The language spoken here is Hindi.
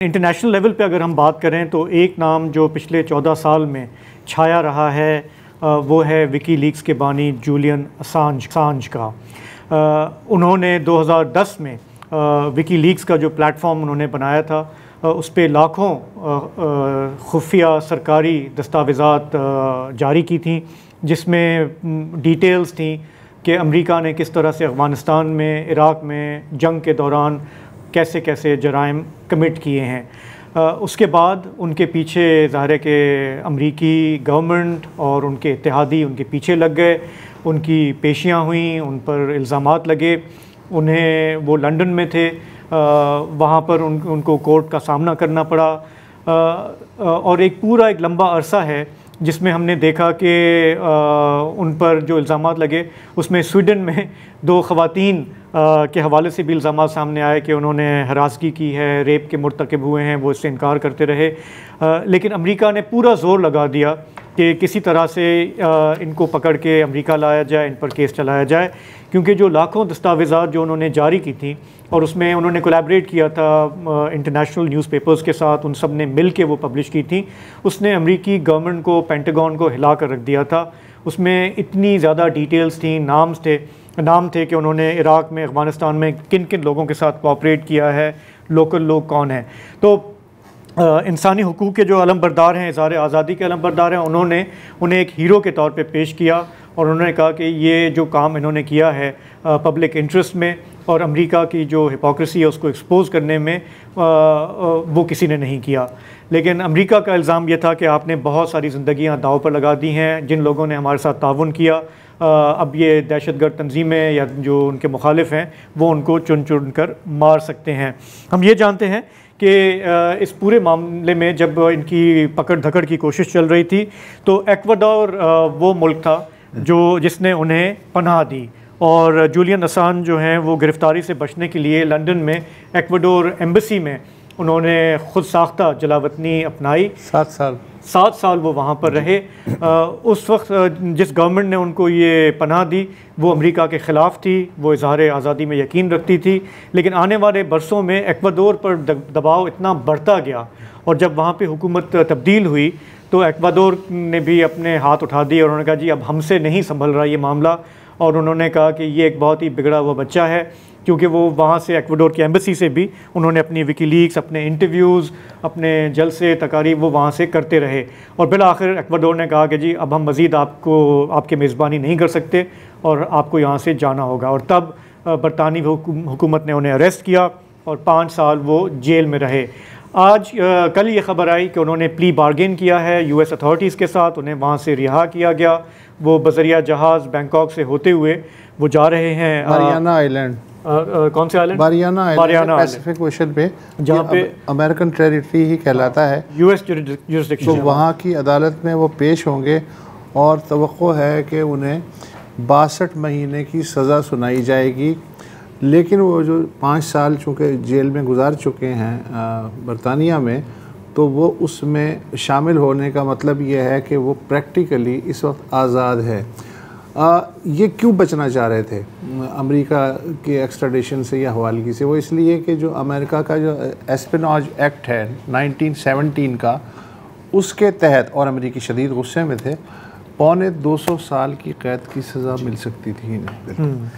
इंटरनेशनल लेवल पे अगर हम बात करें तो एक नाम जो पिछले 14 साल में छाया रहा है वो है विकी लीक्स के बानी जूलियन असांज का। उन्होंने 2010 में विकी लीक्स का जो प्लेटफॉर्म उन्होंने बनाया था उस पर लाखों खुफिया सरकारी दस्तावेज़ात जारी की थी, जिसमें डिटेल्स थी कि अमेरिका ने किस तरह से अफ़गानिस्तान में, इराक़ में जंग के दौरान कैसे कैसे जराइम कमिट किए हैं। उसके बाद उनके पीछे ज़ाहिर है कि अमरीकी गवर्नमेंट और उनके इत्तेहादी उनके पीछे लग गए, उनकी पेशियां हुई, उन पर इल्ज़ामात लगे। उन्हें वो लंदन में थे, वहाँ पर उनको कोर्ट का सामना करना पड़ा और एक लंबा अरसा है जिसमें हमने देखा कि उन पर जो इल्ज़ामात लगे उसमें स्वीडन में 2 ख़वातीन के हवाले से भी इल्ज़ामात सामने आए कि उन्होंने हरासगी की है, रेप के मुर्तकब हुए हैं, वो इससे इनकार करते रहे। लेकिन अमेरिका ने पूरा ज़ोर लगा दिया कि किसी तरह से इनको पकड़ के अमेरिका लाया जाए, इन पर केस चलाया जाए, क्योंकि जो लाखों दस्तावेज़ात जो उन्होंने जारी की थी और उसमें उन्होंने कोलैबोरेट किया था इंटरनेशनल न्यूज़पेपर्स के साथ, उन सब ने मिल के वो पब्लिश की थी, उसने अमेरिकी गवर्नमेंट को, पेंटागन को हिला कर रख दिया था। उसमें इतनी ज़्यादा डिटेल्स थी, नाम थे कि उन्होंने इराक़ में, अफ़गानिस्तान में किन किन लोगों के साथ कोऑपरेट किया है, लोकल लोग कौन हैं। तो इंसानी हुकूक़ के जो अलमबरदार हैं, इज़हार आज़ादी के अलमबरदार हैं, उन्होंने उन्हें एक हीरो के तौर पे पेश किया और उन्होंने कहा कि ये जो काम इन्होंने किया है पब्लिक इंटरेस्ट में और अमेरिका की जो हिपोक्रेसी है उसको एक्सपोज़ करने में वो किसी ने नहीं किया। लेकिन अमेरिका का इल्ज़ाम ये था कि आपने बहुत सारी ज़िंदगियां दाव पर लगा दी हैं, जिन लोगों ने हमारे साथ ताउन किया अब ये दहशतगर्द तंजीमें या जो उनके मुखालिफ हैं वो उनको चुन चुन कर मार सकते हैं। हम ये जानते हैं कि इस पूरे मामले में जब इनकी पकड़ धकड़ की कोशिश चल रही थी तो एक्वाडोर वो मुल्क था जिसने उन्हें पनाह दी और जूलियन असांज जो हैं वो गिरफ़्तारी से बचने के लिए लंदन में एक्वाडोर एम्बेसी में उन्होंने ख़ुद साख्ता जलावतनी अपनाई। 7 साल वो वहाँ पर रहे। उस वक्त जिस गवर्नमेंट ने उनको ये पनाह दी वो अमेरिका के ख़िलाफ़ थी, वो इज़हार आज़ादी में यकीन रखती थी। लेकिन आने वाले बरसों में एक्वाडोर पर दबाव इतना बढ़ता गया और जब वहाँ पे हुकूमत तब्दील हुई तो एक्वाडोर ने भी अपने हाथ उठा दिए और उन्होंने कहा जी अब हमसे नहीं संभल रहा ये मामला, और उन्होंने कहा कि ये एक बहुत ही बिगड़ा हुआ बच्चा है, क्योंकि वो वहाँ से एक्वाडोर की एम्बेसी से भी उन्होंने अपनी विकीलीक्स, अपने इंटरव्यूज़, अपने जलसे तकारीब वो वहाँ से करते रहे और बिल आखिर एक्वाडोर ने कहा कि जी अब हम मज़ीद आपके मेज़बानी नहीं कर सकते और आपको यहाँ से जाना होगा। और तब बरतानी हुकूमत ने उन्हें अरेस्ट किया और 5 साल वो जेल में रहे। आज कल ये ख़बर आई कि उन्होंने प्ली बार्गेन किया है यूएस अथॉरिटीज़ के साथ, उन्हें वहाँ से रिहा किया गया। वो बज़रिया जहाज़ बैंकॉक से होते हुए वो जा रहे हैं मारियाना आइलैंड, कौन से island? Mariana island Pacific ocean पे, जहाँ पे अमेरिकन टेरिटरी ही कहलाता है, यूएस जुरिसडिक्शन। तो वहाँ की अदालत में वो पेश होंगे और तवक्को है कि उन्हें 62 महीने की सज़ा सुनाई जाएगी। लेकिन वो जो 5 साल चूँकि जेल में गुजार चुके हैं बरतानिया में, तो वो उसमें शामिल होने का मतलब ये है कि वो प्रैक्टिकली इस वक्त आज़ाद है। ये क्यों बचना चाह रहे थे अमेरिका के एक्स्ट्राडिशन से या हवालगी से? वो इसलिए कि जो अमेरिका का जो एस्पिनॉज एक्ट है 1917 का, उसके तहत, और अमेरिकी शदीद गुस्से में थे, 250 साल की कैद की सज़ा मिल सकती थी इन्हें।